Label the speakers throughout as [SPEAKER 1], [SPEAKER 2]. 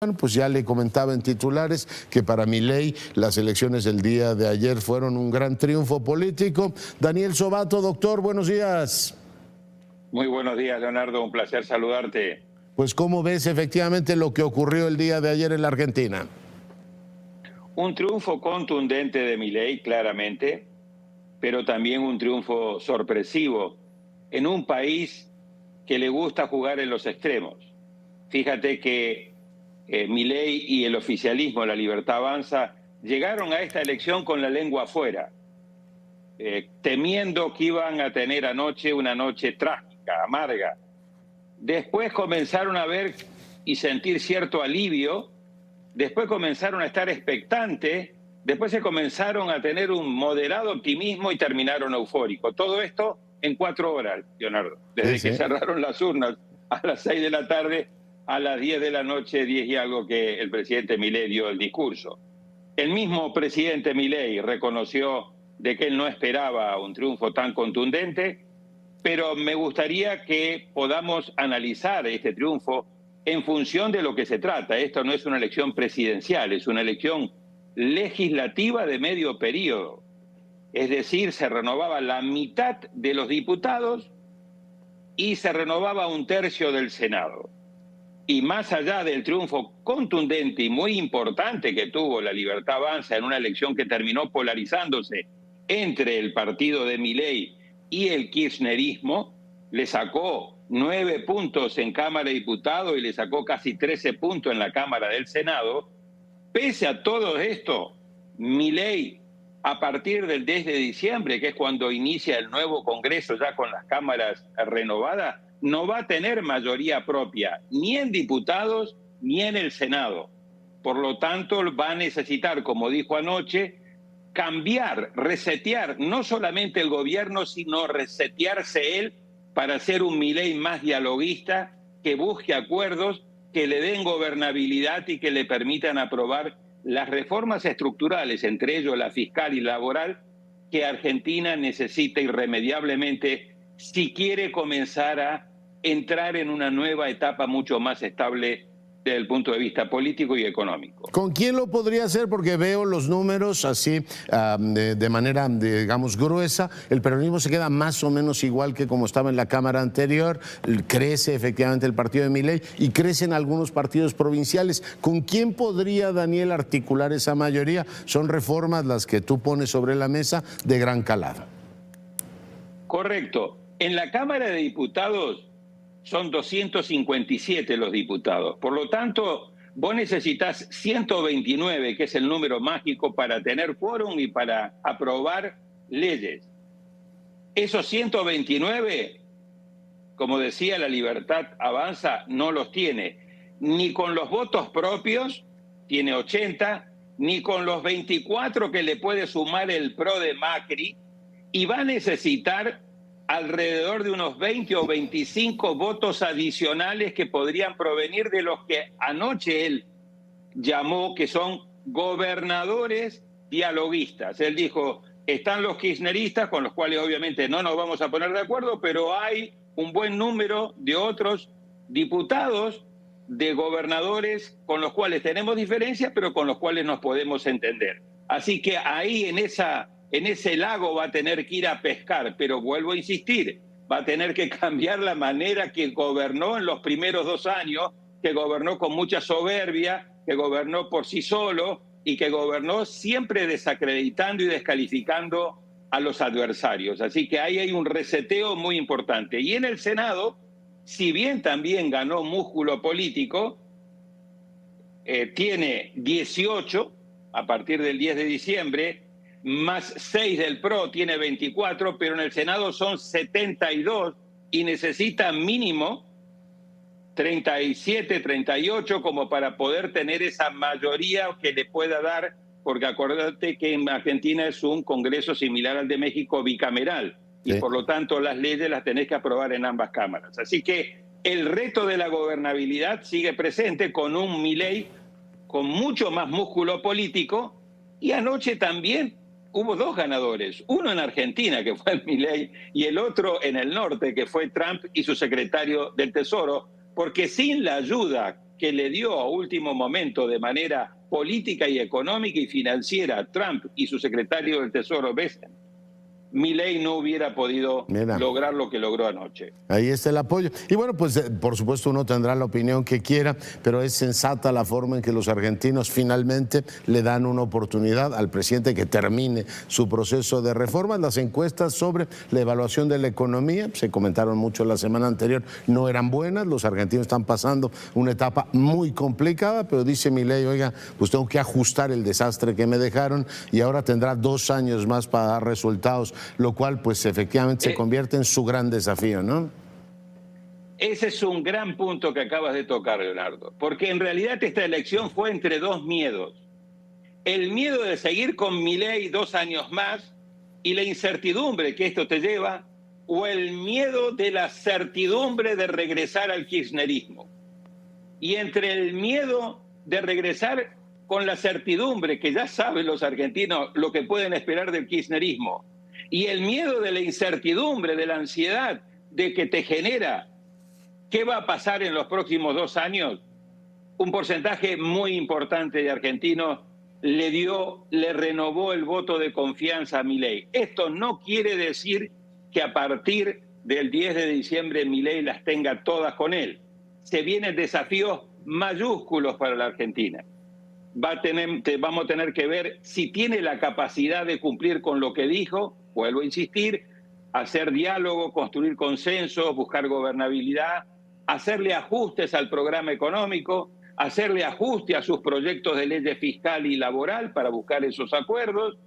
[SPEAKER 1] Bueno, pues ya le comentaba en titulares que para Milei las elecciones del día de ayer fueron un gran triunfo político. Daniel Sobato, doctor, buenos días.
[SPEAKER 2] Muy buenos días, Leonardo, un placer saludarte.
[SPEAKER 1] Pues ¿cómo ves efectivamente lo que ocurrió el día de ayer en la Argentina?
[SPEAKER 2] Un triunfo contundente de Milei, claramente, pero también un triunfo sorpresivo en un país que le gusta jugar en los extremos. Fíjate que Milei y el oficialismo, La Libertad Avanza, llegaron a esta elección con la lengua afuera, temiendo que iban a tener anoche una noche trágica, amarga. Después comenzaron a ver y sentir cierto alivio, después comenzaron a estar expectantes, después se comenzaron a tener un moderado optimismo y terminaron eufóricos. Todo esto en 4 horas, Leonardo, desde que cerraron las urnas a las 6 de la tarde a las 10 de la noche, 10 y algo que el presidente Milei dio el discurso. El mismo presidente Milei reconoció de que él no esperaba un triunfo tan contundente, pero me gustaría que podamos analizar este triunfo en función de lo que se trata. Esto no es una elección presidencial, es una elección legislativa de medio periodo. Es decir, se renovaba la mitad de los diputados y se renovaba 1/3 del Senado. Y más allá del triunfo contundente y muy importante que tuvo La Libertad Avanza en una elección que terminó polarizándose entre el partido de Milei y el kirchnerismo, le sacó 9 puntos en Cámara de Diputados y le sacó casi 13 puntos en la Cámara del Senado. Pese a todo esto, Milei, a partir del 10 de diciembre, que es cuando inicia el nuevo Congreso ya con las cámaras renovadas, no va a tener mayoría propia, ni en diputados ni en el Senado. Por lo tanto, va a necesitar, como dijo anoche, cambiar, resetear, no solamente el gobierno, sino resetearse él para ser un Milei más dialoguista, que busque acuerdos, que le den gobernabilidad y que le permitan aprobar las reformas estructurales, entre ellos la fiscal y laboral, que Argentina necesita irremediablemente si quiere comenzar a entrar en una nueva etapa mucho más estable desde el punto de vista político y económico.
[SPEAKER 1] ¿Con quién lo podría hacer? Porque veo los números así de manera, digamos, gruesa. El peronismo se queda más o menos igual que como estaba en la Cámara anterior. Crece efectivamente el partido de Milei y crecen algunos partidos provinciales. ¿Con quién podría Daniel articular esa mayoría? Son reformas las que tú pones sobre la mesa de gran calado.
[SPEAKER 2] Correcto. En la Cámara de Diputados son 257 los diputados. Por lo tanto, vos necesitas 129, que es el número mágico para tener quórum y para aprobar leyes. Esos 129, como decía, La Libertad Avanza no los tiene. Ni con los votos propios, tiene 80, ni con los 24 que le puede sumar el PRO de Macri, y va a necesitar alrededor de unos 20 o 25 votos adicionales que podrían provenir de los que anoche él llamó que son gobernadores dialoguistas. Él dijo, están los kirchneristas, con los cuales obviamente no nos vamos a poner de acuerdo, pero hay un buen número de otros diputados, de gobernadores con los cuales tenemos diferencias, pero con los cuales nos podemos entender. Así que ahí en ese lago va a tener que ir a pescar, pero vuelvo a insistir, va a tener que cambiar la manera que gobernó en los primeros 2 años, que gobernó con mucha soberbia, que gobernó por sí solo y que gobernó siempre desacreditando y descalificando a los adversarios. Así que ahí hay un reseteo muy importante. Y en el Senado, si bien también ganó músculo político, tiene 18 a partir del 10 de diciembre, más 6 del PRO, tiene 24, pero en el Senado son 72 y necesita mínimo 37, 38 como para poder tener esa mayoría que le pueda dar, porque acuérdate que en Argentina es un Congreso similar al de México bicameral, y por lo tanto las leyes las tenés que aprobar en ambas cámaras. Así que el reto de la gobernabilidad sigue presente con un Milei con mucho más músculo político, y anoche también hubo 2 ganadores, uno en Argentina, que fue el Milei, y el otro en el norte, que fue Trump y su secretario del Tesoro, porque sin la ayuda que le dio a último momento de manera política y económica y financiera a Trump y su secretario del Tesoro, Bessent, Milei no hubiera podido lograr lo que logró anoche.
[SPEAKER 1] Ahí está el apoyo. Y bueno, pues por supuesto uno tendrá la opinión que quiera, pero es sensata la forma en que los argentinos finalmente le dan una oportunidad al presidente que termine su proceso de reforma. Las encuestas sobre la evaluación de la economía, se comentaron mucho la semana anterior, no eran buenas. Los argentinos están pasando una etapa muy complicada, pero dice Milei, oiga, pues tengo que ajustar el desastre que me dejaron y ahora tendrá 2 años más para dar resultados, lo cual pues efectivamente se convierte en su gran desafío, ¿no?
[SPEAKER 2] Ese es un gran punto que acabas de tocar, Leonardo, porque en realidad esta elección fue entre 2 miedos. El miedo de seguir con Milei 2 años más y la incertidumbre que esto te lleva, o el miedo de la certidumbre de regresar al kirchnerismo. Y entre el miedo de regresar con la certidumbre, que ya saben los argentinos lo que pueden esperar del kirchnerismo, y el miedo de la incertidumbre, de la ansiedad de que te genera qué va a pasar en los próximos 2 años, un porcentaje muy importante de argentinos le renovó el voto de confianza a Milei. Esto no quiere decir que a partir del 10 de diciembre Milei las tenga todas con él. Se vienen desafíos mayúsculos para la Argentina. Vamos a tener que ver si tiene la capacidad de cumplir con lo que dijo, vuelvo a insistir, hacer diálogo, construir consensos, buscar gobernabilidad, hacerle ajustes al programa económico, hacerle ajuste a sus proyectos de ley fiscal y laboral para buscar esos acuerdos,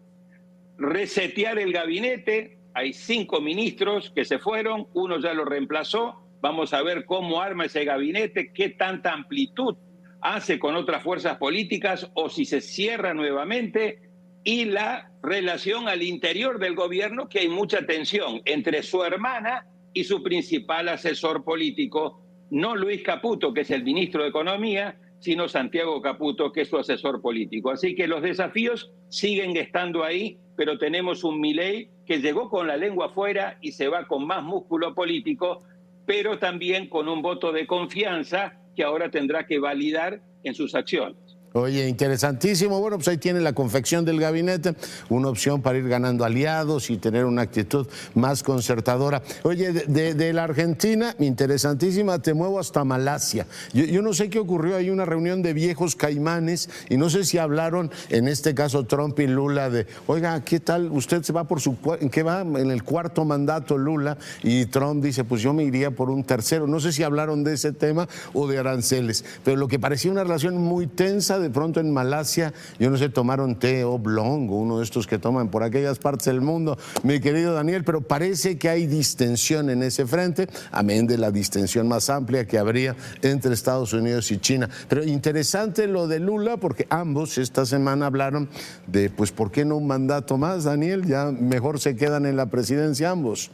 [SPEAKER 2] resetear el gabinete. Hay 5 ministros que se fueron, uno ya lo reemplazó. Vamos a ver cómo arma ese gabinete, qué tanta amplitud hace con otras fuerzas políticas o si se cierra nuevamente, y la relación al interior del gobierno, que hay mucha tensión entre su hermana y su principal asesor político, no Luis Caputo, que es el ministro de Economía, sino Santiago Caputo, que es su asesor político. Así que los desafíos siguen estando ahí, pero tenemos un Milei que llegó con la lengua afuera y se va con más músculo político, pero también con un voto de confianza que ahora tendrá que validar en sus acciones.
[SPEAKER 1] Oye, interesantísimo. Bueno, pues ahí tiene la confección del gabinete, una opción para ir ganando aliados y tener una actitud más concertadora. Oye, de la Argentina, interesantísima, te muevo hasta Malasia. Yo no sé qué ocurrió, hay una reunión de viejos caimanes y no sé si hablaron, en este caso Trump y Lula, de, oiga, ¿qué tal? Usted se va por ¿en qué va? En el 4º mandato Lula, y Trump dice, pues yo me iría por un 3º. No sé si hablaron de ese tema o de aranceles, pero lo que parecía una relación muy tensa, de pronto en Malasia, yo no sé, tomaron té oblong, uno de estos que toman por aquellas partes del mundo, mi querido Daniel, pero parece que hay distensión en ese frente, amén de la distensión más amplia que habría entre Estados Unidos y China. Pero interesante lo de Lula, porque ambos esta semana hablaron de, pues, ¿por qué no un mandato más, Daniel? Ya mejor se quedan en la presidencia ambos.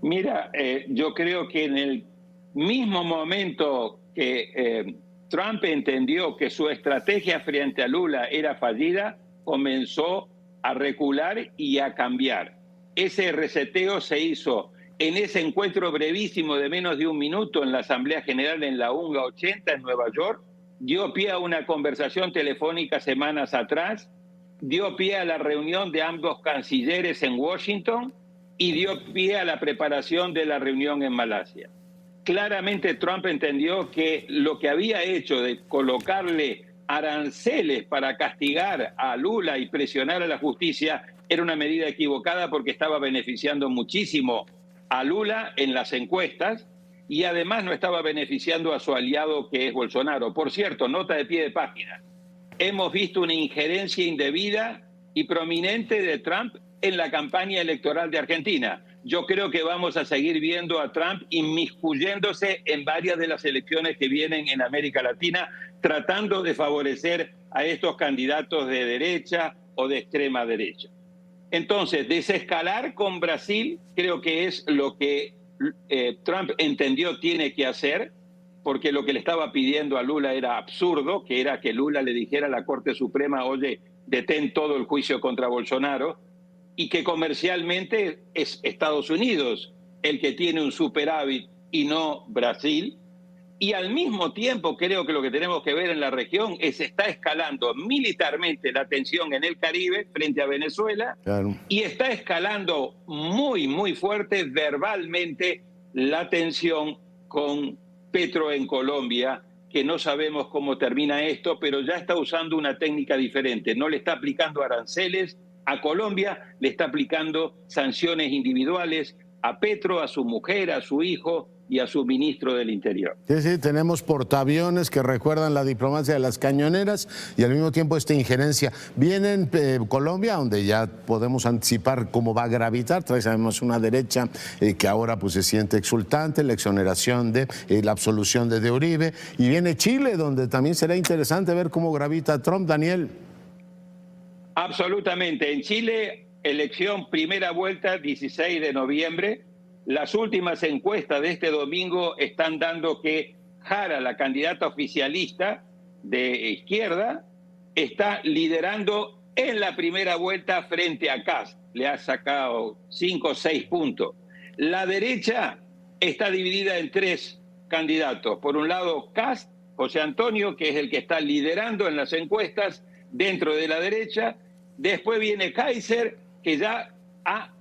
[SPEAKER 2] Mira, yo creo que en el mismo momento que Trump entendió que su estrategia frente a Lula era fallida, comenzó a recular y a cambiar. Ese reseteo se hizo en ese encuentro brevísimo de menos de 1 minuto en la Asamblea General en la UNGA 80 en Nueva York, dio pie a una conversación telefónica semanas atrás, dio pie a la reunión de ambos cancilleres en Washington y dio pie a la preparación de la reunión en Malasia. Claramente Trump entendió que lo que había hecho de colocarle aranceles para castigar a Lula y presionar a la justicia era una medida equivocada, porque estaba beneficiando muchísimo a Lula en las encuestas y además no estaba beneficiando a su aliado, que es Bolsonaro. Por cierto, nota de pie de página, hemos visto una injerencia indebida y prominente de Trump en la campaña electoral de Argentina. Yo creo que vamos a seguir viendo a Trump inmiscuyéndose en varias de las elecciones que vienen en América Latina, tratando de favorecer a estos candidatos de derecha o de extrema derecha. Entonces, desescalar con Brasil creo que es lo que Trump entendió tiene que hacer, porque lo que le estaba pidiendo a Lula era absurdo, que era que Lula le dijera a la Corte Suprema, oye, detén todo el juicio contra Bolsonaro, y que comercialmente es Estados Unidos el que tiene un superávit y no Brasil. Y al mismo tiempo creo que lo que tenemos que ver en la región es está escalando militarmente la tensión en el Caribe frente a Venezuela,
[SPEAKER 1] Claro.
[SPEAKER 2] y está escalando muy, muy fuerte verbalmente la tensión con Petro en Colombia, que no sabemos cómo termina esto, pero ya está usando una técnica diferente. No le está aplicando aranceles a Colombia, le está aplicando sanciones individuales a Petro, a su mujer, a su hijo y a su ministro del Interior.
[SPEAKER 1] Sí, sí, tenemos portaaviones que recuerdan la diplomacia de las cañoneras y al mismo tiempo esta injerencia. Viene en Colombia, donde ya podemos anticipar cómo va a gravitar. Sabemos una derecha que ahora pues se siente exultante, la exoneración de la absolución de Uribe. Y viene Chile, donde también será interesante ver cómo gravita Trump, Daniel.
[SPEAKER 2] Absolutamente. En Chile, elección primera vuelta, 16 de noviembre. Las últimas encuestas de este domingo están dando que Jara, la candidata oficialista de izquierda, está liderando en la primera vuelta frente a Kast. Le ha sacado 5 o 6 puntos. La derecha está dividida en 3 candidatos. Por un lado, Kast, José Antonio, que es el que está liderando en las encuestas dentro de la derecha. Después viene Kaiser, que ya ha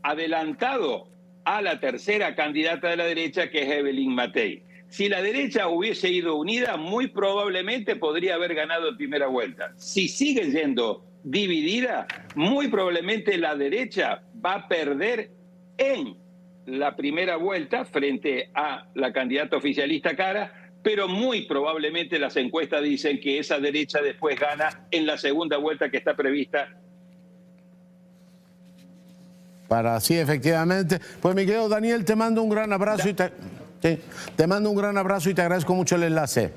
[SPEAKER 2] adelantado a la tercera candidata de la derecha, que es Evelyn Matei. Si la derecha hubiese ido unida, muy probablemente podría haber ganado en primera vuelta. Si sigue yendo dividida, muy probablemente la derecha va a perder en la primera vuelta frente a la candidata oficialista Jara, pero muy probablemente las encuestas dicen que esa derecha después gana en la segunda vuelta que está prevista.
[SPEAKER 1] Sí, efectivamente. Pues mi querido Daniel, te mando un gran abrazo y te mando un gran abrazo y te agradezco mucho el enlace.